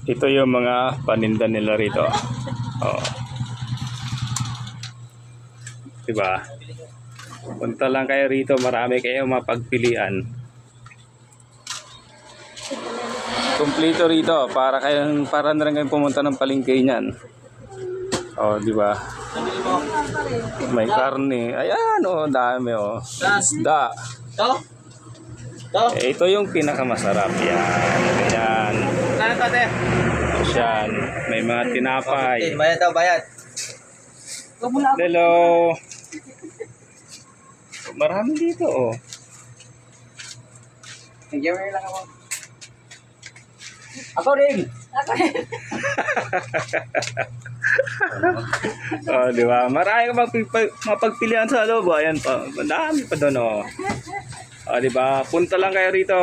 Ito yung mga paninda nila rito. Oh. Diba? Punta lang kayo rito, marami kayong mapagpilian. Kumplito rito para na rin kayong pumunta ng palengke niyan. Oh, di ba? May karne. Ayan, oh, dami, oh. Isda. Ito yung pinakamasarap yan. Ayan. Yan. May mga tinapay. Bayad daw, bayad. Hello. Marami dito, oh. Nagyan mo lang ako. Ako rin. Oh, di ba? Marami ka mapagpilian sa loob. Ayan pa. Madami pa doon, oh. Oh, di ba? Punta lang kayo rito.